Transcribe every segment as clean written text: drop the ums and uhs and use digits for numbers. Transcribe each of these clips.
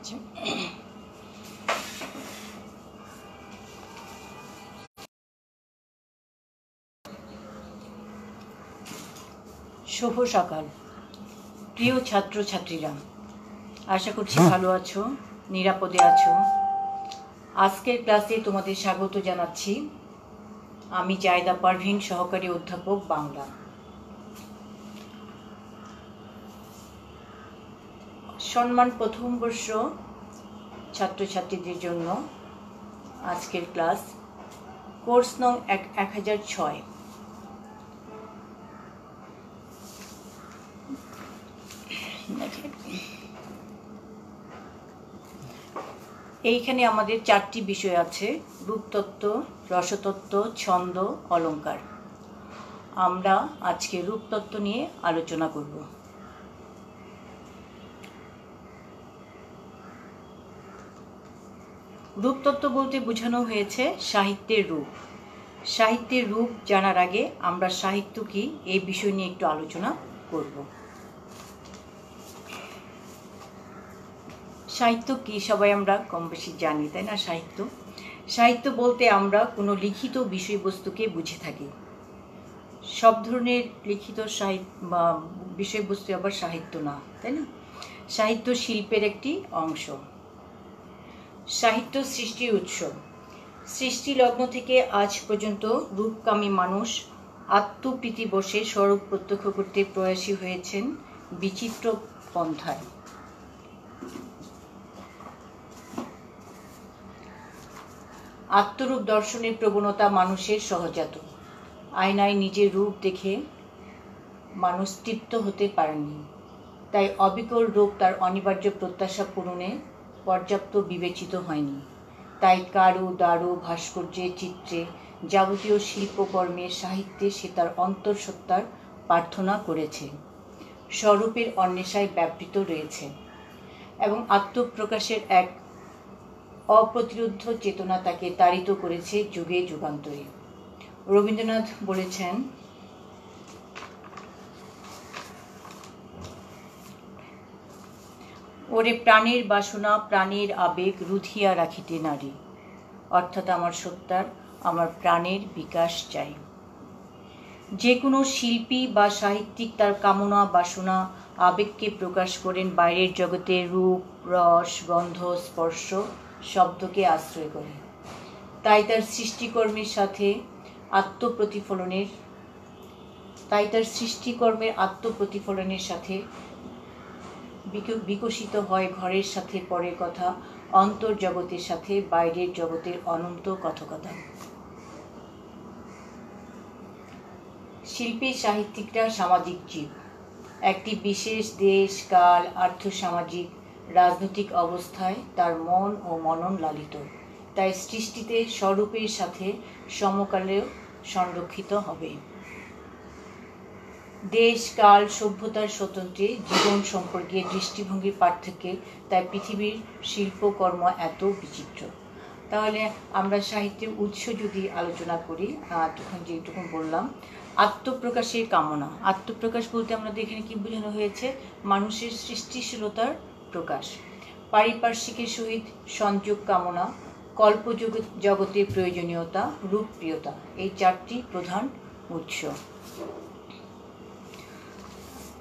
শুভ সকাল প্রিয় ছাত্রছাত্রীরা, আশা করছি ভালো আছো, নিরাপদে আছো। আজকের ক্লাসে তোমাদের স্বাগত জানাচ্ছি। আমি জায়দা পারভিন, সহকারী অধ্যাপক, বাংলা। সম্মান প্রথম বর্ষ ছাত্রছাত্রীদের জন্য আজকের ক্লাস কোর্স নং 1006। এইখানে আমাদের 4টি বিষয় আছে: রূপতত্ত্ব, রসতত্ত্ব, ছন্দ, অলঙ্কার। আমরা আজকে রূপতত্ত্ব নিয়ে আলোচনা করব। রূপতত্ত্ব বলতে বোঝানো হয়েছে সাহিত্যের রূপ। সাহিত্যের রূপ জানার আগে আমরা সাহিত্য কি এই বিষয় নিয়ে একটু আলোচনা করব। সাহিত্য কি সবাই আমরা কম বেশি জানি, তাই না? সাহিত্য বলতে আমরা কোনো লিখিত বিষয়বস্তুকে বুঝে থাকি। সব ধরনের লিখিত বিষয়বস্তু আবার সাহিত্য না, তাই না? সাহিত্য শিল্পের একটি অংশ। সাহিত্য সৃষ্টির উৎস। সৃষ্টি লগ্ন থেকে আজ পর্যন্ত রূপকামী মানুষ আত্মপ্রীতি বশে স্বরূপ প্রত্যক্ষ করতে প্রয়াসী হয়েছেন বিচিত্র পন্থায়। আত্মরূপ দর্শনের প্রবণতা মানুষের সহজাত। আয়নায় নিজের রূপ দেখে মানুষ তৃপ্ত হতে পারেননি, তাই অবিকল রূপ তার অনিবার্য প্রত্যাশা পূরণে পর্যাপ্ত বিবেচিত হয়নি। তাই কারু, দারু, ভাস্কর্যে, চিত্রে, যাবতীয় শিল্পকর্মে, সাহিত্যে সে তার অন্তঃসত্ত্বার প্রার্থনা করেছে, স্বরূপের অন্বেষায় ব্যাপৃত রয়েছে এবং আত্মপ্রকাশের এক অপ্রতিরোধ্য চেতনা তাকে তাড়িত করেছে যুগে যুগান্তরে। রবীন্দ্রনাথ বলেছেন, ওরে প্রাণের বাসনা, প্রাণের আবেগ রুধিয়া রাখিতে নারী। অর্থাৎ আমার সত্তার, আমার প্রাণের বিকাশ চাই। যে কোনো শিল্পী বা সাহিত্যিক তার কামনা, বাসনা, আবেগকে প্রকাশ করেন বাইরের জগতে রূপ, রস, গন্ধ, স্পর্শ, শব্দকে আশ্রয় করে। তাই তার সৃষ্টিকর্মের আত্মপ্রতিফলনের সাথে বিকশিত হয় ঘরের সাথে পরের কথা, অন্তর্জগতের সাথে বাইরের জগতের অনন্ত কথকতা। শিল্পী সাহিত্যিকরা সামাজিক জীব। একটি বিশেষ দেশ, কাল, আর্থসামাজিক, রাজনৈতিক অবস্থায় তার মন ও মনন লালিত, তাই সৃষ্টিতে স্বরূপের সাথে সমকালেও সংরক্ষিত হবে। দেশ, কাল, সভ্যতার স্বতন্ত্রে জীবন সম্পর্কে দৃষ্টিভঙ্গির পার্থক্যে তাই পৃথিবীর শিল্পকর্ম এত বিচিত্র। তাহলে আমরা সাহিত্যের উৎস যদি আলোচনা করি, তখন যেটুকু বললাম, আত্মপ্রকাশের কামনা। আত্মপ্রকাশ বলতে আমাদের এখানে কি বোঝানো হয়েছে? মানুষের সৃষ্টিশীলতার প্রকাশ। পারিপার্শ্বিকের সহিত সংযোগ কামনা, জগতের প্রয়োজনীয়তা, রূপপ্রিয়তা, এই 4টি প্রধান উৎস।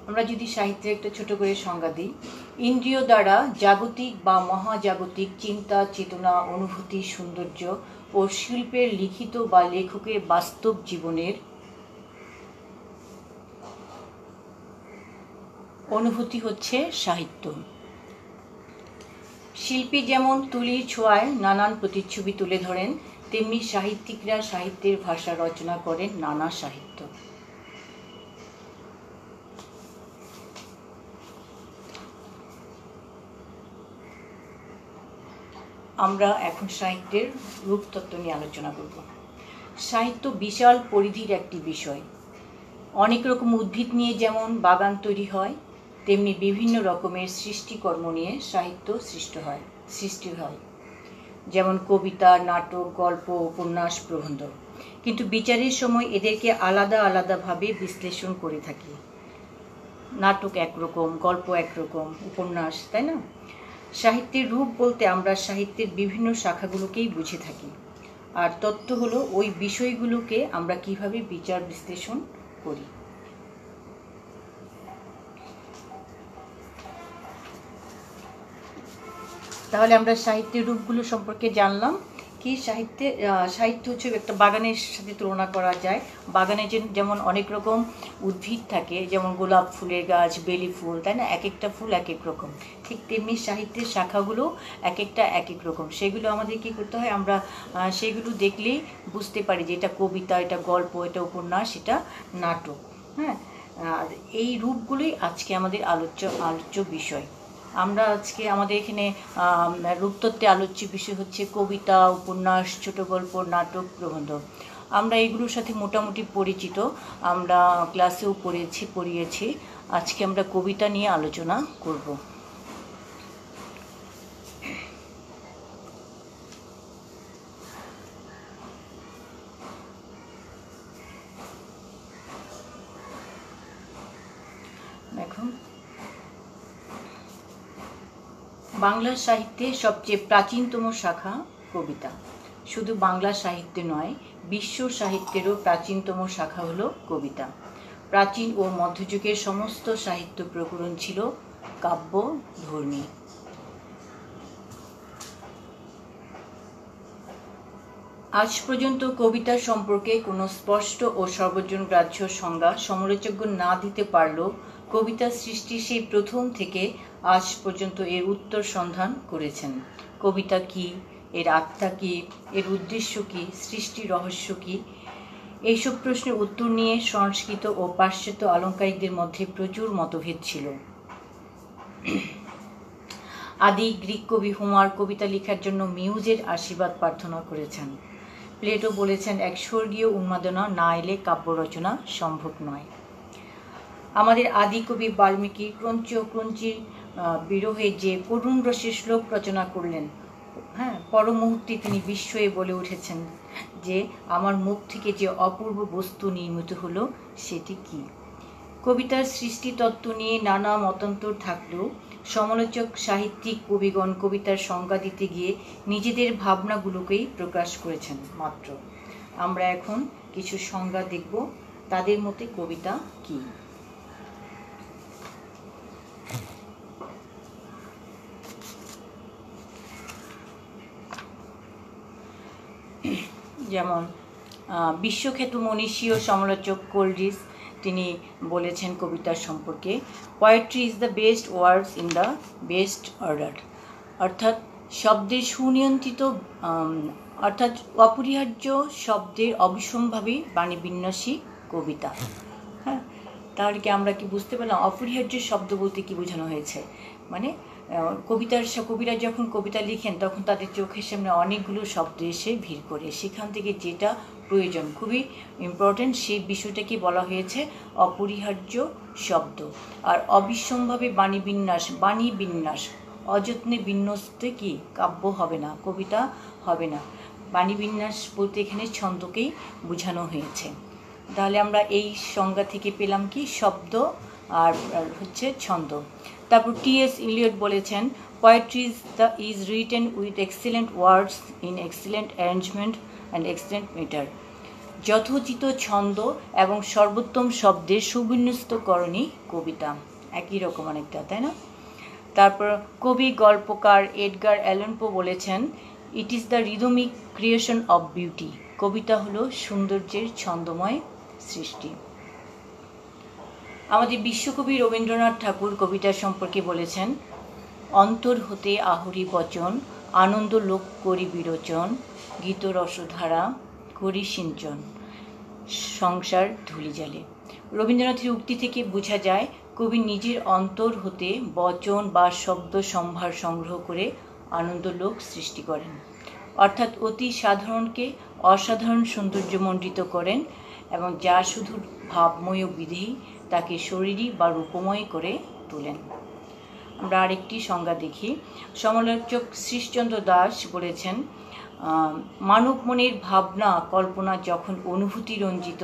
আমরা যদি সাহিত্যের একটা ছোট করে সংজ্ঞা দিই, ইন্দ্রিয় দ্বারা জাগতিক বা মহাজাগতিক চিন্তা, চেতনা, অনুভূতি, সৌন্দর্য ও শিল্পের লিখিত বা লেখকের বাস্তব জীবনের অনুভূতি হচ্ছে সাহিত্য। শিল্পী যেমন তুলির ছোঁয়ায় নানান প্রতিচ্ছবি তুলে ধরেন, তেমনি সাহিত্যিকরা সাহিত্যের ভাষা রচনা করেন নানা সাহিত্য। আমরা এখন সাহিত্যের রূপতত্ত্ব নিয়ে আলোচনা করব। সাহিত্য বিশাল পরিধির একটি বিষয়। অনেক রকম উদ্ভিদ নিয়ে যেমন বাগান তৈরি হয়, তেমনি বিভিন্ন রকমের সৃষ্টিকর্ম নিয়ে সাহিত্য সৃষ্টি হয়, যেমন কবিতা, নাটক, গল্প, উপন্যাস, প্রবন্ধ। কিন্তু বিচারের সময় এদেরকে আলাদা আলাদাভাবে বিশ্লেষণ করে থাকি। নাটক একরকম, গল্প একরকম, উপন্যাস, তাই না? সাহিত্যের রূপ বলতে আমরা সাহিত্যের বিভিন্ন শাখাগুলোকেই বুঝে থাকি, আর তত্ত্ব হলো ওই বিষয়গুলোকে আমরা কিভাবে বিচার বিশ্লেষণ করি। তাহলে আমরা সাহিত্যের রূপগুলো সম্পর্কে জানলাম। কি সাহিত্য হচ্ছে একটা বাগানের সাথে তুলনা করা যায়। বাগানে যেমন অনেক রকম উদ্ভিদ থাকে, যেমন গোলাপ ফুলের গাছ, বেলি ফুল, তাই না? এক একটা ফুল এক এক রকম। ঠিক তেমনি সাহিত্যের শাখাগুলো এক একটা এক এক রকম। সেগুলো আমাদের কি করতে হয়, আমরা সেগুলো দেখলেই বুঝতে পারি যে এটা কবিতা, এটা গল্প, এটা উপন্যাস, এটা নাটক। হ্যাঁ, আর এই রূপগুলোই আজকে আমাদের আলোচ্য বিষয়। আমরা আজকে আমাদের এখানে রূপতত্ত্বে আলোচ্য বিষয় হচ্ছে কবিতা, উপন্যাস, ছোট গল্প, নাটক, প্রবন্ধ। আমরা এগুলোর সাথে মোটামুটি পরিচিত, আমরা ক্লাসেও পড়িয়েছি। আজকে আমরা কবিতা নিয়ে আলোচনা করব। দেখুন, বাংলা সাহিত্যে সবচেয়ে প্রাচীনতম শাখা কবিতা। শুধু বাংলা সাহিত্যে নয়, বিশ্ব সাহিত্যেরও প্রাচীনতম শাখা হলো কবিতা। প্রাচীন ও মধ্যযুগের সমস্ত সাহিত্য প্রকরণ ছিল কাব্যধর্মী। আজ পর্যন্ত কবিতা সম্পর্কে কোনো স্পষ্ট ও সর্বজনগ্রাহ্য সংজ্ঞা সমালোচকগণ না দিতে পারলেও কবিতা সৃষ্টি সেই প্রথম থেকে আজ পর্যন্ত এর উত্তর সন্ধান করেছেন। কবিতা কি, এর আত্মা কি, এর উদ্দেশ্য কি, সৃষ্টির রহস্য কি, এইসব প্রশ্নের উত্তর নিয়ে সংস্কৃত ও পাশ্চাত্য আলঙ্কারিকদের মধ্যে প্রচুর মতভেদ ছিল। আদি গ্রিক কবি হোমার কবিতা লেখার জন্য মিউজের আশীর্বাদ প্রার্থনা করেছেন। প্লেটো বলেছেন, এক স্বর্গীয় উন্মাদনা না এলে কাব্য রচনা সম্ভব নয়। আমাদের আদি কবি বাল্মীকি ক্রঞ্চির বিরহে যে করুণ রসের শ্লোক রচনা করলেন, হ্যাঁ, পর মুহূর্তে তিনি বিস্ময়ে বলে উঠেছেন যে আমার মুখ থেকে যে অপূর্ব বস্তু নির্মিত হলো সেটি কি। কবিতার সৃষ্টি তত্ত্ব নিয়ে নানা মতান্তর থাকলেও সমালোচক সাহিত্যিক কবিগণ কবিতার সংজ্ঞা দিতে গিয়ে নিজেদের ভাবনাগুলোকেই প্রকাশ করেছেন মাত্র। আমরা এখন কিছু সংজ্ঞা দেখব, তাদের মতে কবিতা কি। যেমন বিশ্বখ্যাত মনীষী ও সমালোচক কোলরিজ তিনি বলেছেন কবিতার সম্পর্কে, poetry is the best words in the best order. অর্থাৎ শব্দের সুনিয়ন্ত্রিত অর্থাৎ অপরিহার্য শব্দের অবিসম্ভাবী বাণীবিন্যাসী কবিতা। হ্যাঁ, তাহলে কি আমরা কি বুঝতে পারলাম অপরিহার্য শব্দ বলতে কি বোঝানো হয়েছে? মানে কবিরা যখন কবিতা লিখেন তখন তাদের চোখের সামনে অনেকগুলো শব্দ এসে ভিড় করে, সেখান থেকে যেটা প্রয়োজন, খুবই ইম্পর্টেন্ট, সেই বিষয়টাকে বলা হয়েছে অপরিহার্য শব্দ। আর অবিসম্ভাবে বাণীবিন্যাস, অযত্নে বিন্যস্ত কি কাব্য হবে না, কবিতা হবে না। বাণীবিন্যাস বলতে এখানে ছন্দকেই বোঝানো হয়েছে। তাহলে আমরা এই সংজ্ঞা থেকে পেলাম কি শব্দ আর হচ্ছে ছন্দ। তারপর টি.এস. ইলিয়ট বলেছেন, poetry is written with excellent words in excellent arrangement and excellent meter. যথোচিত ছন্দ এবং সর্বোত্তম শব্দের সুবিন্যস্তকরণই কবিতা। একই রকম অনেকটা, তাই না? তারপর কবি গল্পকার এডগার অ্যালান পো বলেছেন, it is the rhythmic creation of beauty. কবিতা হলো সৌন্দর্যের ছন্দময় সৃষ্টি। আমাদের বিশ্বকবি রবীন্দ্রনাথ ঠাকুর কবিতা সম্পর্কে বলেছেন, অন্তর হতে আহরি বচন, আনন্দ লোক করি বিরোচন, গীত রসধারা করি সিঞ্চন, সংসার ধুলি জালে। রবীন্দ্রনাথের উক্তি থেকে বোঝা যায় কবি নিজের অন্তর হতে বচন বা শব্দ সম্ভার সংগ্রহ করে আনন্দলোক সৃষ্টি করেন, অর্থাৎ অতি সাধারণকে অসাধারণ সৌন্দর্যমণ্ডিত করেন এবং যা শুধু ভাবময় বিধেয়ী তাকে শরীরী বা রূপময় করে তোলেন। আমরা আরেকটি সংজ্ঞা দেখি। সমালোচক শ্রীশচন্দ্র দাস বলেছেন, মানব মনের ভাবনা কল্পনা যখন অনুভূতি রঞ্জিত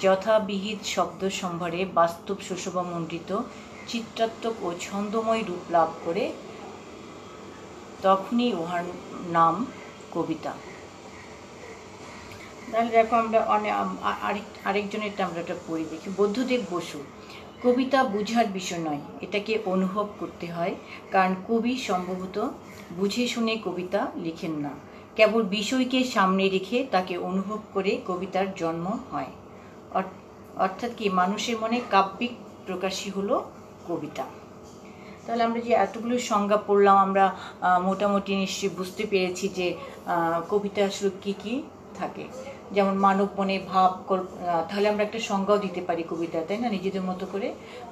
যথাবিহিত শব্দ সম্ভারে বাস্তব সুশোভামণ্ডিত চিত্রাত্মক ও ছন্দময় রূপ লাভ করে তখনই উহার নাম কবিতা। তাহলে দেখো আমরা আরেকজনেরটা আমরা এটা পড়ি দেখি। বুদ্ধদেব বসু, কবিতা বুঝার বিষয় নয়, এটাকে অনুভব করতে হয়, কারণ কবি সম্ভবত বুঝে শুনে কবিতা লিখেন না, কেবল বিষয়কে সামনে রেখে তাকে অনুভব করে কবিতার জন্ম হয়। অর্থাৎ কি, মানুষের মনে কাব্যিক প্রকাশই হলো কবিতা। তাহলে আমরা যে এতগুলো সংজ্ঞা পড়লাম, আমরা মোটামুটি নিশ্চয়ই বুঝতে পেরেছি যে কবিতা আসলে কী কী থাকে। যেমন মানব মনে ভাব, তাহলে আমরা একটা সংজ্ঞাও দিতে পারি কবিতা, তাই না, নিজেদের মতো করে।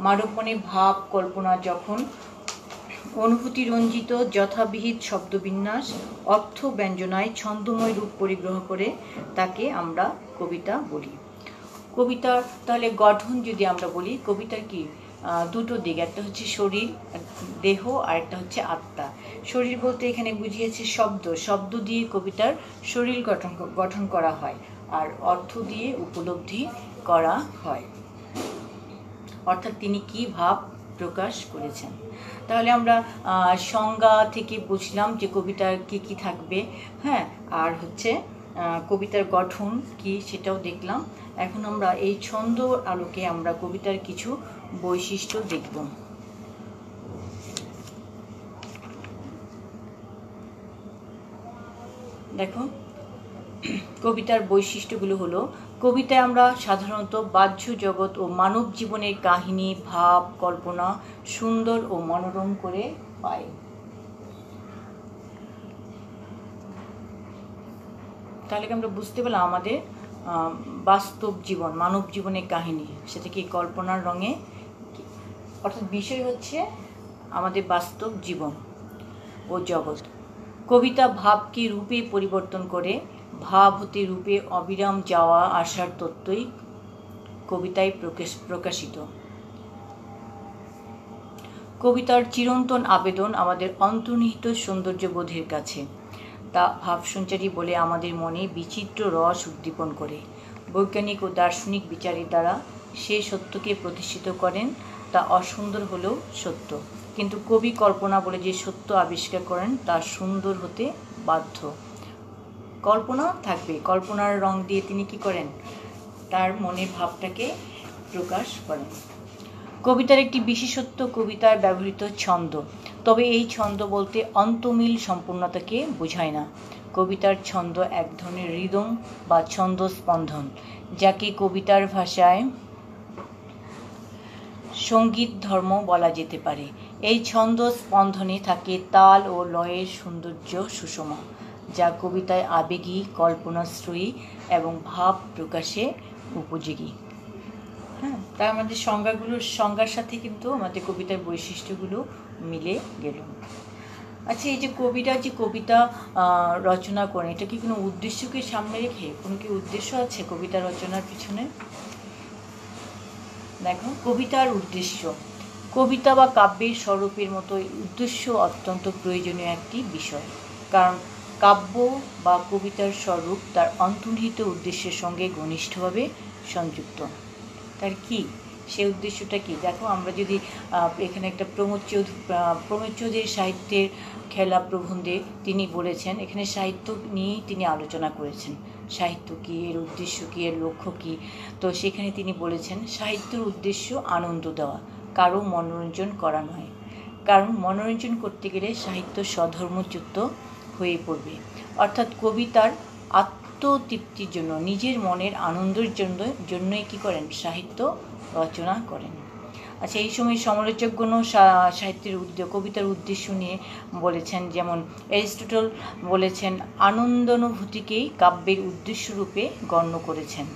মানব মনে ভাব কল্পনা যখন অনুভূতি রঞ্জিত যথাবিহিত শব্দবিন্যাস অর্থ ব্যঞ্জনায় ছন্দময় রূপ পরিগ্রহ করে, তাকে আমরা কবিতা বলি। কবিতার তাহলে গঠন যদি আমরা বলি, কবিতার কি দুটো দিক, একটা হচ্ছে শরীর দেহ আর একটা হচ্ছে আত্মা। শরীর বলতে এখানে বুঝিয়েছে শব্দ দিয়ে কবিতার শরীর গঠন করা হয়, আর অর্থ দিয়ে উপলব্ধি করা হয়, অর্থাৎ তিনি কি ভাব প্রকাশ করেছেন। তাহলে আমরা সংজ্ঞা থেকে বুঝলাম যে কবিতার কি কি থাকবে, হ্যাঁ, আর হচ্ছে কবিতার গঠন কি সেটাও দেখলাম। এখন আমরা এই ছন্দর আলোকে আমরা কবিতার কিছু বৈশিষ্ট্য দেখব। দেখো, কবিতার বৈশিষ্ট্যগুলো হলো, কবিতায় আমরা সাধারণত বাহ্য জগৎ ও মানব জীবনের কাহিনী, ভাব, কল্পনা সুন্দর ও মনোরম করে পাই। তাহলে আমরা বুঝতে পারলাম আমাদের বাস্তব জীবন, মানব জীবনের কাহিনী, সেটা কি কল্পনার রঙে, অর্থাৎ বিষয় হচ্ছে আমাদের বাস্তব জীবন ও জগৎ। কবিতা ভাবকে রূপে পরিবর্তন করে, ভাব হতে রূপে অবিরাম যাওয়া আসার তত্ত্বই কবিতায় প্রকাশিত। কবিতার চিরন্তন আবেদন আমাদের অন্তর্নিহিত সৌন্দর্যবোধের কাছে, তা ভাবসঞ্চারী বলে আমাদের মনে বিচিত্র রস উদ্দীপন করে। বৈজ্ঞানিক ও দার্শনিক বিচারের দ্বারা সে সত্যকে প্রতিষ্ঠিত করেন, তা অসুন্দর হলেও সত্য, কিন্তু কবি কল্পনা বলে যে সত্য আবিষ্কার করেন তা সুন্দর হতে বাধ্য। কল্পনা থাকবে, কল্পনার রং দিয়ে তিনি কি করেন, তার মনের ভাবটাকে প্রকাশ করেন। কবিতার একটি বিশেষত্ব কবিতায় ব্যবহৃত ছন্দ, তবে এই ছন্দ বলতে অন্তমিল সম্পূর্ণতাকে বোঝায় না। কবিতার ছন্দ এক ধরনের রিদম বা ছন্দ স্পন্দন, যাকে কবিতার ভাষায় সঙ্গীত ধর্ম বলা যেতে পারে। এই ছন্দ স্পন্দনে থাকে তাল ও লয়ের সৌন্দর্য সুষমা, যা কবিতায় আবেগী, কল্পনাশ্রয়ী এবং ভাব প্রকাশে উপযোগী। হ্যাঁ, তাই আমাদের সংজ্ঞার সাথে কিন্তু আমাদের কবিতার বৈশিষ্ট্যগুলো মিলে গেল। আচ্ছা, এই যে কবিরা যে কবিতা রচনা করেন, এটা কি কোনো উদ্দেশ্যকে সামনে রেখে, কোনো কি উদ্দেশ্য আছে কবিতা রচনার পিছনে? দেখো, কবিতার উদ্দেশ্য, কবিতা বা কাব্যের স্বরূপের মতো উদ্দেশ্য অত্যন্ত প্রয়োজনীয় একটি বিষয়, কারণ কাব্য বা কবিতার স্বরূপ তার অন্তর্নিহিত উদ্দেশ্যের সঙ্গে ঘনিষ্ঠভাবে সংযুক্ত। তার কি সে উদ্দেশ্যটা কি? দেখো, আমরা যদি এখানে একটা প্রমোদ চৌধুরীর সাহিত্যের খেলা প্রবন্ধে তিনি বলেছেন, এখানে সাহিত্য নিয়েই তিনি আলোচনা করেছেন, সাহিত্য কী, এর উদ্দেশ্য কী, এর লক্ষ্য কী। তো সেখানে তিনি বলেছেন সাহিত্যের উদ্দেশ্য আনন্দ দেওয়া, কারো মনোরঞ্জন করা নয়, কারণ মনোরঞ্জন করতে গেলে সাহিত্য স্বধর্মচ্যুত হয়ে পড়বে। অর্থাৎ কবিতার আত্মতৃপ্তির জন্য, নিজের মনের আনন্দের জন্যই কী করেন, সাহিত্য রচনা করেন। আচ্ছা, এই সময় সমালোচকগণও কবিতার উদ্দেশ্য নিয়ে বলেছেন, যেমন অ্যারিস্টটল বলেছেন আনন্দানুভূতিকেই কাব্যের উদ্দেশ্য রূপে গণ্য করেছেন।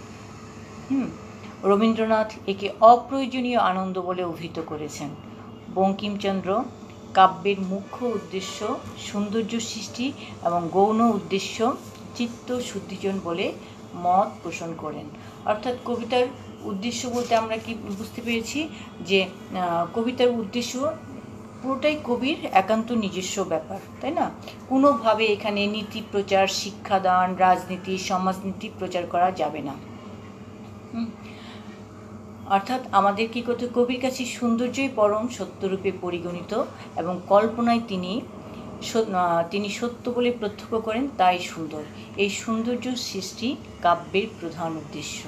রবীন্দ্রনাথ একে অপ্রয়োজনীয় আনন্দ বলে অভিহিত করেছেন। বঙ্কিমচন্দ্র কাব্যের মুখ্য উদ্দেশ্য সৌন্দর্য সৃষ্টি এবং গৌণ উদ্দেশ্য চিত্ত শুদ্ধিজন বলে মত পোষণ করেন। অর্থাৎ কবিতার উদ্দেশ্য বলতে আমরা কি বুঝতে পেরেছি, যে কবিতার উদ্দেশ্য পুরোটাই কবির একান্ত নিজস্ব ব্যাপার, তাই না? কোনোভাবে এখানে নীতি প্রচার, শিক্ষাদান, রাজনীতি, সমাজনীতি প্রচার করা যাবে না। অর্থাৎ আমাদের কি করতে, কবির কাছে সৌন্দর্যই পরম সত্যরূপে পরিগণিত এবং কল্পনায় তিনি তিনি সত্য বলে প্রত্যক্ষ করেন, তাই সুন্দর। এই সৌন্দর্য সৃষ্টি কাব্যের প্রধান উদ্দেশ্য।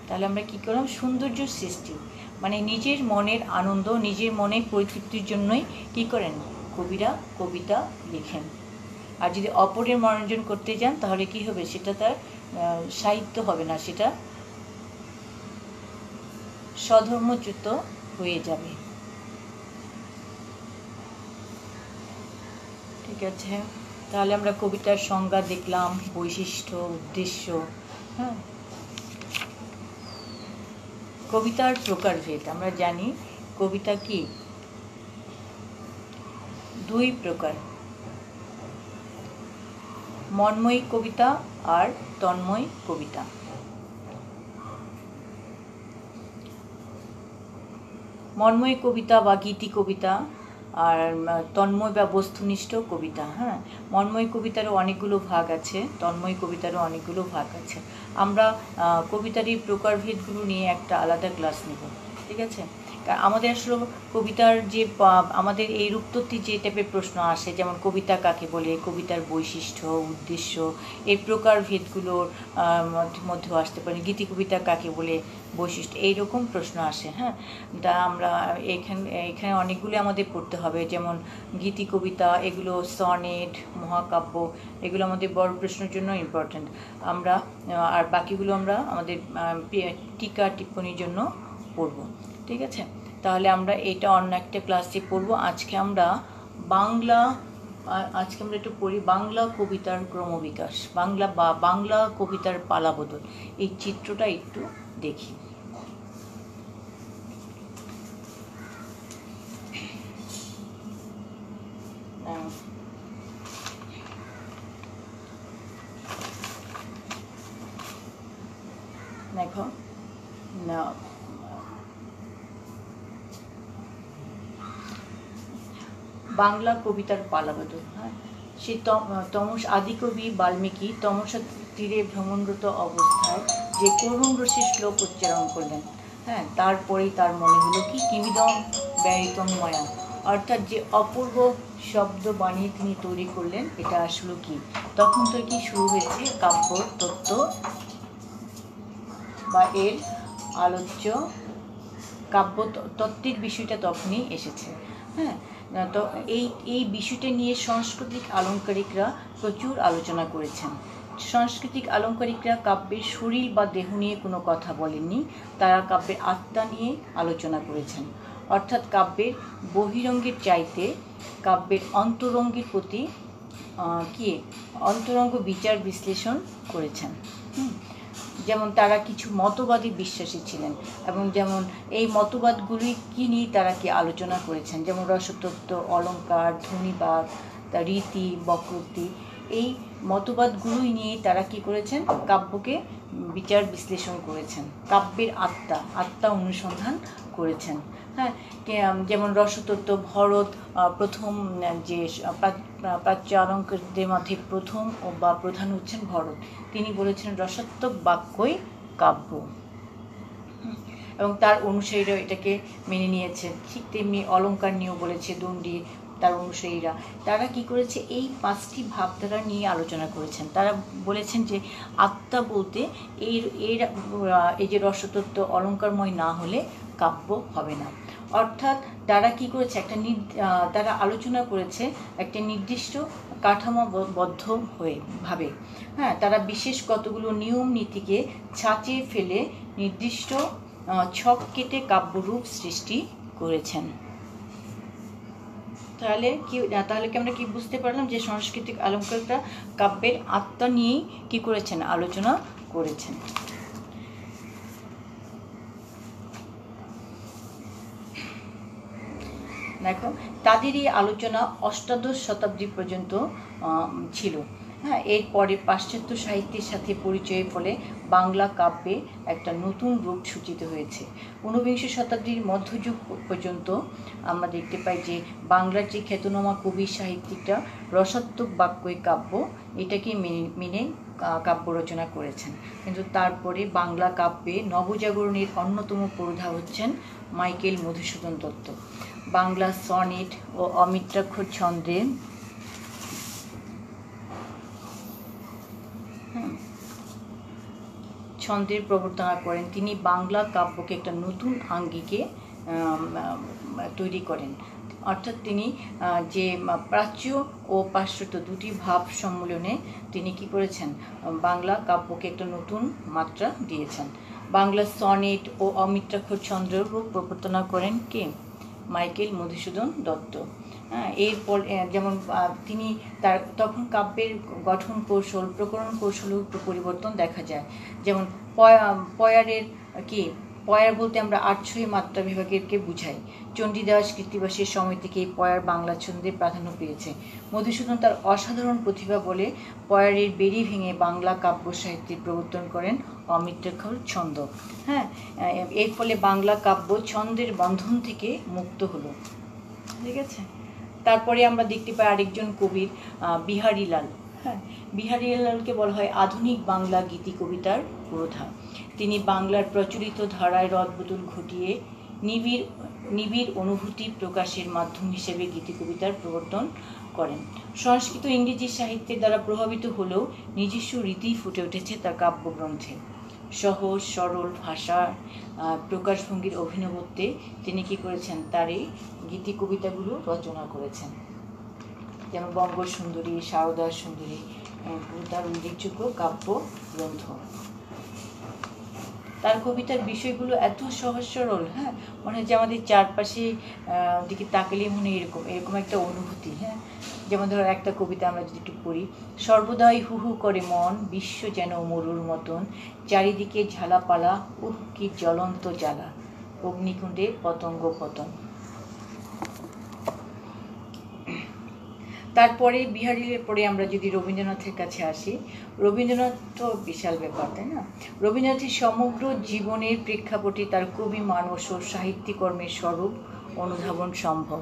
তাহলে আমরা কি করলাম? সৌন্দর্য সৃষ্টি মানে নিজের মনের আনন্দ, নিজের মনের পরিতৃপ্তির জন্যই কি করেন? কবিরা কবিতা লেখেন। আর যদি অপরের মনোরঞ্জন করতে যান তাহলে কি হবে? সেটা তার সাহিত্য হবে না, সেটা স্বধর্মচ্যুত হয়ে যাবে। ঠিক আছে, তাহলে আমরা কবিতার সংজ্ঞা দেখলাম, বৈশিষ্ট্য, উদ্দেশ্য। হ্যাঁ, কবিতার প্রকারভেদ আমরা জানি। কবিতা কি? দুই প্রকার, মন্ময়ী কবিতা আর তন্ময় কবিতা। মন্ময়ী কবিতা বা গীতি কবিতা আর তন্ময় বা বস্তুনিষ্ঠ কবিতা। হ্যাঁ, মন্ময়ী কবিতারও অনেকগুলো ভাগ আছে, তন্ময় কবিতারও অনেকগুলো ভাগ আছে। আমরা কবিতার এই প্রকারভেদগুলো নিয়ে একটা আলাদা ক্লাস নেব। ঠিক আছে, আমাদের আসলে কবিতার যে আমাদের এই রূপতত্ত্বে যে টাইপের প্রশ্ন আসে, যেমন কবিতা কাকে বলে, কবিতার বৈশিষ্ট্য, উদ্দেশ্য, এই প্রকারভেদগুলোর মধ্যেও আসতে পারে। গীতি কবিতা কাকে বলে, বৈশিষ্ট্য, এইরকম প্রশ্ন আসে। হ্যাঁ, তা আমরা এখানে অনেকগুলো আমাদের পড়তে হবে, যেমন গীতি কবিতা, এগুলো সনেট, মহাকাব্য, এগুলো আমাদের বড় প্রশ্নের জন্য ইম্পর্ট্যান্ট। আমরা আর বাকিগুলো আমরা আমাদের টিকা টিপ্পণীর জন্য পড়ব। ঠিক আছে, তাহলে আমরা এটা অন্য একটা ক্লাসে পড়ব। আজকে আমরা একটু পড়ি বাংলা কবিতার ক্রমবিকাশ, বাংলা কবিতার পালাবদল। এই চিত্রটা একটু দেখি। দেখো না, বাংলা কবিতার পালাবদল। হ্যাঁ, সেই আদিকবি বাল্মীকি তমসা তীরে ভ্রমণরত অবস্থায় যে করুণ রসের শ্লোক উচ্চারণ করলেন, হ্যাঁ, তারপরেই তার মনে হলো কি কিমিদম ব্যয়িতম ময়া, অর্থাৎ যে অপূর্ব শব্দ বানিয়ে তিনি তৈরি করলেন, এটা আসলে কি? তখন তো কি শুরু হয়েছে কাব্য তত্ত্ব বা এর আলোচ্য কাব্য তত্ত্বের বিষয়টা তখনই এসেছে। হ্যাঁ, তো এই বিষয়টা নিয়ে সাংস্কৃতিক আলঙ্কারিকরা প্রচুর আলোচনা করেছেন। সাংস্কৃতিক আলঙ্কারিকরা কাব্যের শরীর বা দেহ নিয়ে কোনো কথা বলেননি, তারা কাব্যের আত্মা নিয়ে আলোচনা করেছেন। অর্থাৎ কাব্যের বহিরঙ্গের চাইতে কাব্যের অন্তরঙ্গের প্রতি অন্তরঙ্গ বিচার বিশ্লেষণ করেছেন। যেমন তারা কিছু মতবাদী বিশ্বাসী ছিলেন, এবং যেমন এই মতবাদগুলি কি নিয়ে তারা কি আলোচনা করেছেন, যেমন রসতত্ত্ব, অলঙ্কার, ধ্বনিবাদ, রীতি, বক্রোক্তি, এই মতবাদগুলোই নিয়ে তারা কি করেছেন? কাব্যকে বিচার বিশ্লেষণ করেছেন, কাব্যের আত্মা অনুসন্ধান করেছেন। হ্যাঁ, যেমন রসতত্ত্ব, ভরত প্রথম, যে প্রাচ্য অলঙ্কারদের মধ্যে প্রথম বা প্রধান হচ্ছেন ভরত। তিনি বলেছেন রসাত্মক বাক্যই কাব্য, এবং তার অনুসারীরা এটাকে মেনে নিয়েছেন। ঠিক তেমনি অলঙ্কার নিয়েও বলেছে দণ্ডী, তার অনুসারীরা। তারা কি করেছে? এই পাঁচটি ভাবধারা নিয়ে আলোচনা করেছেন। তারা বলেছেন যে আত্মা বলতে এই যে রসতত্ত্ব অলঙ্কারময় না হলে কাব্য হবে না। অর্থাৎ তারা কি করেছে? তারা আলোচনা করেছে একটা নির্দিষ্ট কাঠামোবদ্ধ ভাবে। হ্যাঁ, তারা বিশেষ কতগুলো নিয়ম নীতিকে ছাঁচে ফেলে নির্দিষ্ট ছক কেটে কাব্যরূপ সৃষ্টি করেছেন। তাহলে কি আমরা কি বুঝতে পারলাম? যে সাংস্কৃতিক আলঙ্কারটা কাব্যের আত্মা নিয়েই কি করেছেন? আলোচনা করেছেন। দেখো, তাদের এই আলোচনা অষ্টাদশ শতাব্দী পর্যন্ত ছিল। হ্যাঁ, এরপরে পাশ্চাত্য সাহিত্যের সাথে পরিচয়ের ফলে বাংলা কাব্যে একটা নতুন রূপ সূচিত হয়েছে। ঊনবিংশ শতাব্দীর মধ্যযুগ পর্যন্ত আমরা দেখতে পাই যে বাংলার যে খ্যাতনামা কবি সাহিত্যিকরা রসাত্মক বাক্যই কাব্য, এটাকে মেনে কাব্য রচনা করেছেন। কিন্তু তারপরে বাংলা কাব্যে নবজাগরণের অন্যতম পুরোধা হচ্ছেন মাইকেল মধুসূদন দত্ত। বাংলা সনেট ও অমিত্রাক্ষর ছন্দে ছন্দের প্রবর্তনা করেন। তিনি বাংলা কাব্যকে একটা নতুন আঙ্গিকে তৈরি করেন। অর্থাৎ তিনি যে প্রাচ্য ও পাশ্চাত্য দুটি ভাব সম্মেলনে তিনি কি করেছেন, বাংলা কাব্যকে একটা নতুন মাত্রা দিয়েছেন। বাংলা সনেট ও অমিত্রাক্ষর ছন্দের প্রবর্তনা করেন কে? মাইকেল মধুসূদন দত্ত। এরপর যেমন তিনি তার তখন কাব্যের গঠন কৌশল, প্রকরণ কৌশলের পরিবর্তন দেখা যায়। যেমন পয়ারের কি, পয়ার বলতে আমরা ৮৬ মাত্রা বিভাগেরকে বুঝাই। চণ্ডীদাস কৃত্তিবাসের সময় থেকে এই পয়ার বাংলা ছন্দে প্রাধান্য পেয়েছে। মধুসূদন তার অসাধারণ প্রতিভা বলে পয়ারের বেড়ি ভেঙে বাংলা কাব্য সাহিত্যের প্রবর্তন করেন অমিত্রাক্ষর ছন্দ। এর ফলে বাংলা কাব্য ছন্দের বন্ধন থেকে মুক্ত হলো। ঠিক আছে। তারপরে আমরা দেখতে পাই আরেকজন কবির বিহারীলাল। বিহারীলালকে বলা হয় আধুনিক বাংলা গীতি কবিতার পুরোধা। তিনি বাংলার প্রচলিত ধারায় রদবদল ঘটিয়ে নিবিড় অনুভূতি প্রকাশের মাধ্যম হিসেবে গীতি কবিতার প্রবর্তন করেন। সংস্কৃত ইংরেজি সাহিত্যের দ্বারা প্রভাবিত হলেও নিজস্ব রীতি ফুটে উঠেছে তার কাব্যগ্রন্থে। সহজ সরল ভাষা প্রকাশভঙ্গির অভিনবত্বে তিনি কি করেছেন, তার এই গীতি কবিতাগুলো রচনা করেছেন। যেমন বঙ্গসুন্দরী, সারদা সুন্দরী তার উল্লেখযোগ্য কাব্য গ্রন্থ। তার কবিতার বিষয়গুলো এত সহজ সরল, মনে হয় যে আমাদের চারপাশে দিকে তাকালে মনে এরকম একটা অনুভূতি। যেমন ধরো একটা কবিতা আমরা যদি একটু পড়ি, সর্বদাই হু হু করে মন, বিশ্ব যেন মরুর মতন, চারিদিকে ঝালাপালা, কি জ্বলন্ত জ্বালা, অগ্নিকুণ্ডে পতঙ্গ পতন। তারপরে বিহারীলালের পরে আমরা যদি রবীন্দ্রনাথের কাছে আসি, রবীন্দ্রনাথ তো বিশাল ব্যাপার, তাই না? রবীন্দ্রনাথের সমগ্র জীবনের প্রেক্ষাপটে তার কবি মানস ও সাহিত্যকর্মের স্বরূপ অনুধাবন সম্ভব।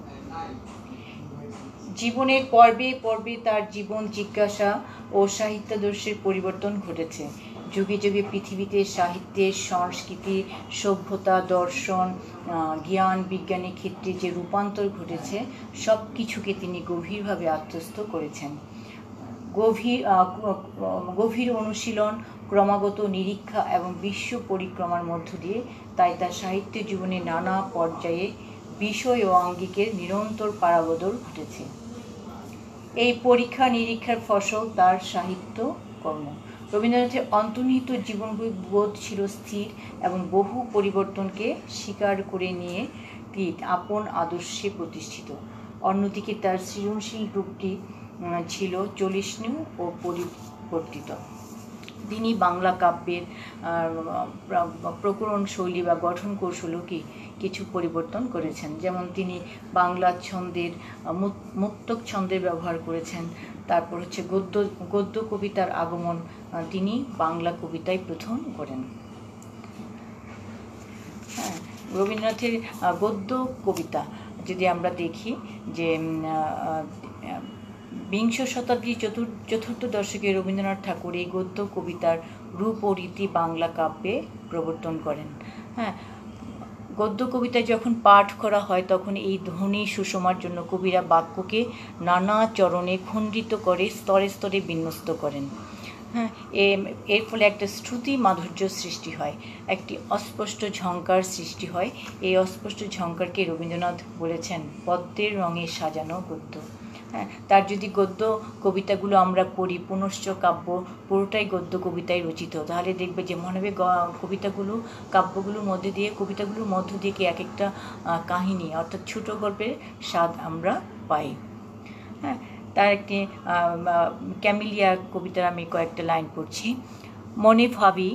জীবনের পর্বে পর্বে তার জীবন জিজ্ঞাসা ও সাহিত্যাদর্শের পরিবর্তন ঘটেছে। যুগে যুগে পৃথিবীতে সাহিত্যের, সংস্কৃতি, সভ্যতা, দর্শন, জ্ঞান, বিজ্ঞানের ক্ষেত্রে যে রূপান্তর ঘটেছে সব কিছুকে তিনি গভীরভাবে আত্মস্থ করেছেন। গভীর অনুশীলন, ক্রমাগত নিরীক্ষা এবং বিশ্ব পরিক্রমার মধ্য দিয়ে তাই তার সাহিত্য জীবনে নানা পর্যায়ে বিষয় ও আঙ্গিকের নিরন্তর পারাবদল ঘটেছে। এই পরীক্ষা নিরীক্ষার ফসল তার সাহিত্য কর্ম। রবীন্দ্রনাথের অন্তর্নিহিত জীবনবোধ ছিল স্থির এবং বহু পরিবর্তনকে স্বীকার করে নিয়ে আপন আদর্শে প্রতিষ্ঠিত। অন্যদিকে তার সৃজনশীল রূপটি ছিল চলিষ্ণু ও পরিবর্তিত। তিনি বাংলা কাব্যের প্রকরণ শৈলী বা গঠন কৌশলও কিছু পরিবর্তন করেছেন। যেমন তিনি বাংলা ছন্দের মুক্তক ছন্দের ব্যবহার করেছেন। তারপর হচ্ছে গদ্য কবিতার আগমন তিনি বাংলা কবিতায় প্রথম করেন। রবীন্দ্রনাথের গদ্য কবিতা যদি আমরা দেখি, যে বিংশ শতাব্দীর চতুর্থ দশকে রবীন্দ্রনাথ ঠাকুর এই গদ্য কবিতার রূপ ও রীতি বাংলা কাব্যে প্রবর্তন করেন। গদ্য কবিতায় যখন পাঠ করা হয় তখন এই ধ্বনি সুষমার জন্য কবিরা বাক্যকে নানা চরণে খণ্ডিত করে স্তরে স্তরে বিন্যস্ত করেন। এর ফলে একটা শ্রুতি মাধুর্য সৃষ্টি হয়, একটি অস্পষ্ট ঝঙ্কার সৃষ্টি হয়। এই অস্পষ্ট ঝঙ্কারকে রবীন্দ্রনাথ বলেছেন পদ্মের রঙে সাজানো গদ্য। তার যদি গদ্য কবিতাগুলো আমরা পড়ি, পুনশ্চ কাব্য পুরোটাই গদ্য কবিতায় রচিত, তাহলে দেখবে যে মনে হবে কবিতাগুলো কাব্যগুলোর মধ্যে দিয়ে, কবিতাগুলোর মধ্য দিয়ে এক একটা কাহিনী অর্থাৎ ছোট গল্পের স্বাদ আমরা পাই। তার একটি ক্যামিলিয়া কবিতার আমি কয়েকটা লাইন পড়ছি। মনে ভাবি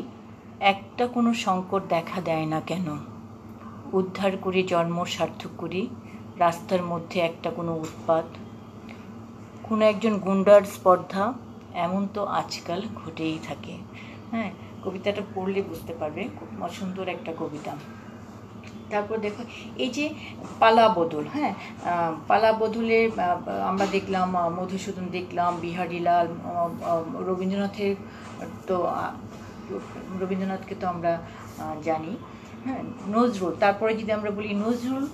একটা কোনো সংকট দেখা দেয় না কেন, উদ্ধার করে জন্ম সার্থক করি, রাস্তার মধ্যে একটা কোনো উৎপাত, কোনো একজন গুন্ডার স্পর্ধা, এমন তো আজকাল ঘটেই থাকে। কবিতাটা পড়লে বুঝতে পারবে, খুব সুন্দর একটা কবিতা। তারপর দেখো এই যে পালা বদল, পালা বদলে আমরা দেখলাম মধুসূদন, দেখলাম বিহারীলাল, রবীন্দ্রনাথকে তো আমরা জানি, নজরুল। তারপরে যদি আমরা বলি নজরুল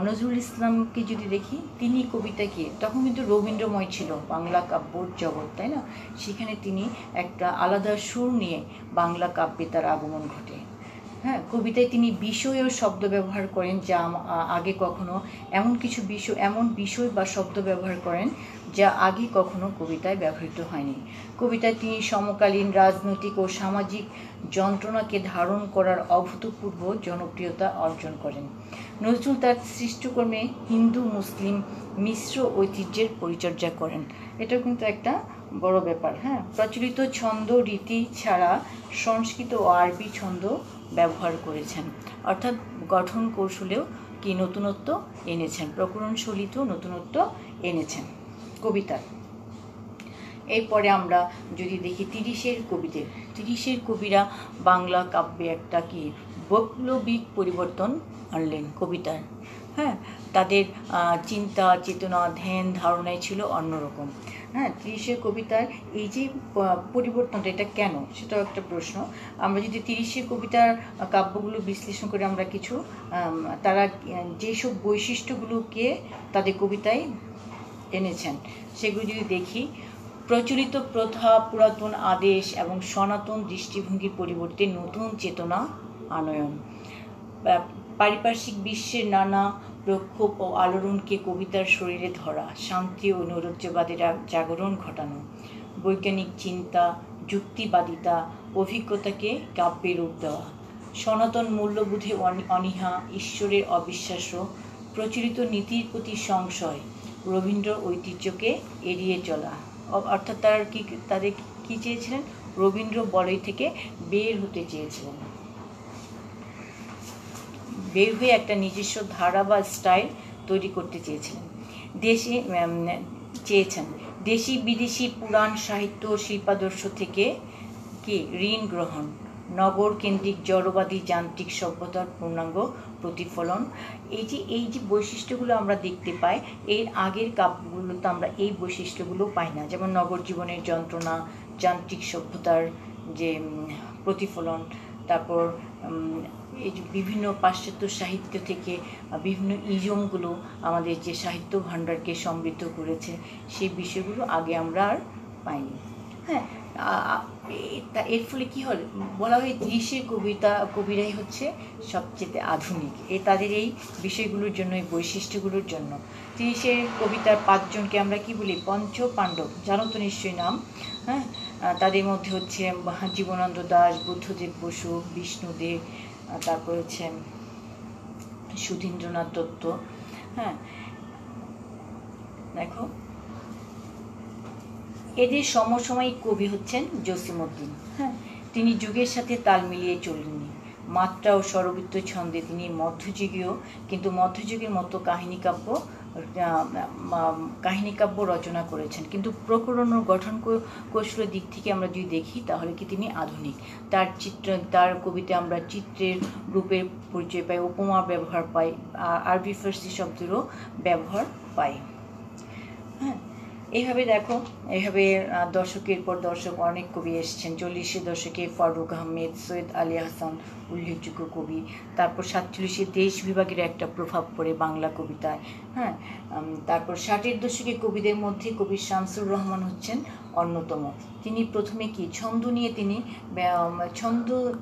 নজরুল ইসলামকে যদি দেখি, তিনি কবিতাকে, তখন কিন্তু রবীন্দ্রময় ছিল বাংলা কাব্যর জগৎ, তাই না? সেখানে তিনি একটা আলাদা সুর নিয়ে বাংলা কাব্যে তার আগমন ঘটে। হ্যাঁ, কবিতায় তিনি বিষয় ও শব্দ ব্যবহার করেন যা আগে কখনো, এমন বিষয় বা শব্দ ব্যবহার করেন যা আগে কখনো কবিতায় ব্যবহৃত হয়নি। কবিতায় তিনি সমকালীন রাজনৈতিক ও সামাজিক যন্ত্রণাকে ধারণ করার অভূতপূর্ব জনপ্রিয়তা অর্জন করেন। নজরুল তার সৃষ্টকর্মে হিন্দু মুসলিম মিশ্র ঐতিহ্যের পরিচর্যা করেন। এটা কিন্তু একটা বড় ব্যাপার। হ্যাঁ, প্রচলিত ছন্দ রীতি ছাড়া সংস্কৃত ও আরবি ছন্দ ব্যবহার করেছেন, অর্থাৎ গঠন কৌশলেও কি নতুনত্ব এনেছেন, প্রকরণশৈলীতেও নতুনত্ব এনেছেন কবিতার। এরপরে আমরা যদি দেখি তিরিশের কবিরা বাংলা কাব্যে একটা কি বৈপ্লবিক পরিবর্তন আনলেন কবিতার। হ্যাঁ, তাদের চিন্তা চেতনা ধ্যান ধারণায় ছিল অন্যরকম। হ্যাঁ, তিরিশের কবিতার এই যে পরিবর্তনটা, এটা কেন, সেটাও একটা প্রশ্ন। আমরা যদি তিরিশের কবিতার কাব্যগুলো বিশ্লেষণ করে আমরা কিছু তারা যেসব বৈশিষ্ট্যগুলোকে তাদের কবিতায় এনেছেন সেগুলো যদি দেখি, প্রচলিত প্রথা পুরাতন আদেশ এবং সনাতন দৃষ্টিভঙ্গির পরিবর্তে নতুন চেতনা আনয়ন, পারিপার্শ্বিক বিশ্বের নানা প্রক্ষোভ ও আলোড়নকে কবিতার শরীরে ধরা, শান্তি ও নৈরাজ্যবাদের জাগরণ ঘটানো, বৈজ্ঞানিক চিন্তা যুক্তিবাদিতা অভিজ্ঞতাকে কাব্যে রূপ দেওয়া, সনাতন মূল্যবোধে অনীহা, ঈশ্বরের অবিশ্বাস্য, প্রচলিত নীতির প্রতি সংশয়, রবীন্দ্র ঐতিহ্যকে এড়িয়ে চলা। অর্থাৎ তাদের কি চেয়েছিলেন? রবীন্দ্র বলয় থেকে বের হতে চেয়েছিলেন, বের হয়ে একটা নিজস্ব ধারা বা স্টাইল তৈরি করতে চেয়েছেন। দেশি বিদেশি পুরাণ সাহিত্য শিল্পাদর্শ থেকে কি ঋণ গ্রহণ, নগর কেন্দ্রিক জড়বাদী যান্ত্রিক সভ্যতার পূর্ণাঙ্গ প্রতিফলন। এই যে বৈশিষ্ট্যগুলো আমরা দেখতে পাই, এর আগের কাব্যগুলোতে আমরা এই বৈশিষ্ট্যগুলো পাই না। যেমন নগর জীবনের যন্ত্রণা, যান্ত্রিক সভ্যতার যে প্রতিফলন, তারপর এই যে বিভিন্ন পাশ্চাত্য সাহিত্য থেকে বিভিন্ন ইজমগুলো আমাদের যে সাহিত্য ভাণ্ডারকে সমৃদ্ধ করেছে, সেই বিষয়গুলো আগে আমরা আর পাইনি। হ্যাঁ, এর ফলে কী হল, বলা হয় তিরিশের কবিরাই হচ্ছে সবচেয়ে আধুনিক, তাদের এই বিষয়গুলোর জন্য, এই বৈশিষ্ট্যগুলোর জন্য। তিরিশের কবিতার 5 জনকে আমরা কি বলি? পঞ্চ পাণ্ডব, জানো তো নিশ্চয়ই নাম। হ্যাঁ, তাদের মধ্যে হচ্ছে জীবনানন্দ দাশ, বুদ্ধদেব বসু, বিষ্ণুদেব, তারপর হচ্ছে সুধীন্দ্রনাথ দত্ত। হ্যাঁ, দেখো এদের সমসাময়িক কবি হচ্ছেন জসিমউদ্দিন। হ্যাঁ, তিনি যুগের সাথে তাল মিলিয়ে চলেননি। মাত্রা ও স্বরবৃত্ত ছন্দে তিনি মধ্যযুগীয়, কিন্তু মধ্যযুগের মতো কাহিনীকাব্য রচনা করেছেন, কিন্তু প্রকরণ ও গঠন কৌশলের দিক থেকে আমরা যদি দেখি তাহলে কি তিনি আধুনিক। তার কবিতে আমরা চিত্রের রূপের পরিচয় পাই, উপমা ব্যবহার পাই, আরবি ফার্সি শব্দেরও ব্যবহার পাই। হ্যাঁ, এইভাবে দেখো, এইভাবে দশকের পর দশক অনেক কবি এসছেন। 40-এর দশকে ফারুক আহমেদ, সৈয়দ আলী হাসান উল্লেখযোগ্য কবি। তারপর 47-এ দেশ বিভাগের একটা প্রভাব পড়ে বাংলা কবিতায়। হ্যাঁ, তারপর 60-এর দশকে কবিদের মধ্যে কবি শামসুর রহমান হচ্ছেন অন্যতম। তিনি প্রথমে কি ছন্দ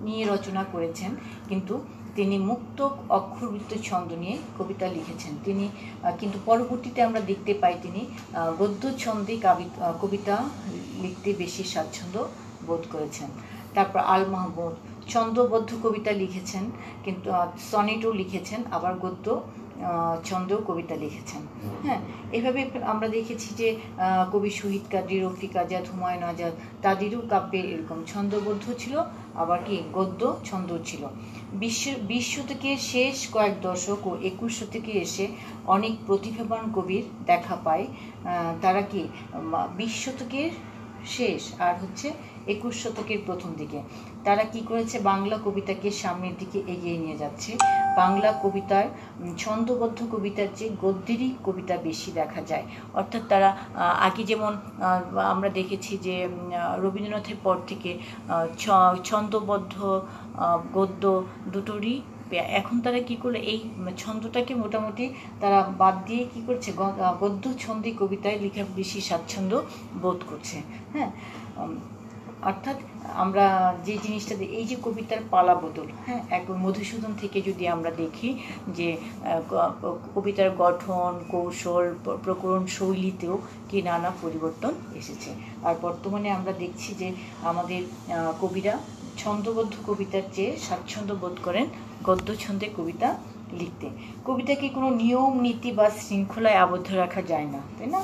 নিয়ে রচনা করেছেন, কিন্তু তিনি মুক্ত অক্ষরবৃত্ত ছন্দ নিয়ে কবিতা লিখেছেন। তিনি কিন্তু পরবর্তীতে আমরা দেখতে পাই তিনি গদ্য ছন্দে কবিতা লিখতে বেশি স্বাচ্ছন্দ্য বোধ করেছেন। তারপর আল মাহমুদ ছন্দবদ্ধ কবিতা লিখেছেন, কিন্তু সনেটও লিখেছেন, আবার গদ্য ছন্দেও কবিতা লিখেছেন। হ্যাঁ, এভাবে আমরা দেখেছি যে কবি শহীদ কাজী, রফিক আজাদ, হুমায়ুন আজাদ, তাদেরও কাব্যে এরকম ছন্দবদ্ধ ছিল, আবার কি গদ্য ছন্দ ছিল। 20 শতকের শেষ কয়েক দশক ও 21 শতকে এসে অনেক প্রতিভাবান কবির দেখা পায়। তারা কি 20 শতকের শেষ আর হচ্ছে 21 শতকের প্রথম দিকে তারা কি করেছে, বাংলা কবিতাকে সামনের দিকে এগিয়ে নিয়ে যাচ্ছে। বাংলা কবিতার ছন্দবদ্ধ কবিতার চেয়ে গদ্যেরই কবিতা বেশি দেখা যায়। অর্থাৎ তারা আগে যেমন আমরা দেখেছি যে রবীন্দ্রনাথের পর থেকে ছন্দবদ্ধ গদ্য দুটোরই এখন তারা কি করলো, এই ছন্দটাকে মোটামুটি তারা বাদ দিয়ে কি করছে, গদ্য ছন্দে কবিতায় লেখা বেশি স্বাচ্ছন্দ্য বোধ করছে। হ্যাঁ, অর্থাৎ আমরা যে জিনিসটা, এই যে কবিতার পালা বদল, হ্যাঁ, একবার মধুসূদন থেকে যদি আমরা দেখি যে কবিতার গঠন, কৌশল, প্রকরণ শৈলীতেও কি নানা পরিবর্তন এসেছে। আর বর্তমানে আমরা দেখছি যে আমাদের কবিরা ছন্দবদ্ধ কবিতার চেয়ে স্বাচ্ছন্দ্য বোধ করেন গদ্য ছন্দে কবিতা লিখতে। কবিতাকে কোনো নিয়ম নীতি বা শৃঙ্খলায় আবদ্ধ রাখা যায় না, তাই না?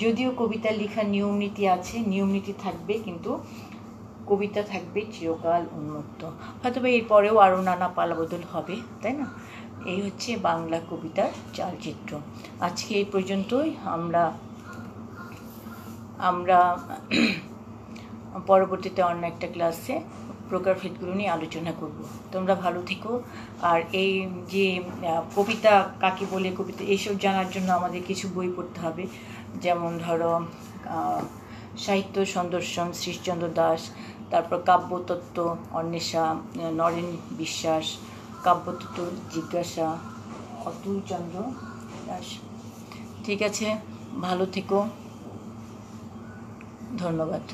যদিও কবিতা লেখার নিয়ম নীতি আছে, নিয়ম নীতি থাকবে, কিন্তু কবিতা থাকবে চিরকাল উন্মুক্ত। হয়তো বা এরপরেও আরও নানা পালাবদল হবে, তাই না? এই হচ্ছে বাংলা কবিতার চালচিত্র। আজকে এই পর্যন্তই। আমরা পরবর্তীতে অন্য একটা ক্লাসে প্রকারভেদগুলো নিয়ে আলোচনা করব। তোমরা ভালো থেকো। আর এই যে কবিতা কাকে বলে, কবিতা এইসব জানার জন্য আমাদের কিছু বই পড়তে হবে। যেমন ধরো সাহিত্য সন্দর্শন শ্রীশচন্দ্র দাস, তারপর কাব্যতত্ত্ব অন্বেষা নরেন বিশ্বাস, কাব্যতত্ত্ব জিজ্ঞাসা অতুলচন্দ্র দাস। ঠিক আছে, ভালো থেকো, ধন্যবাদ।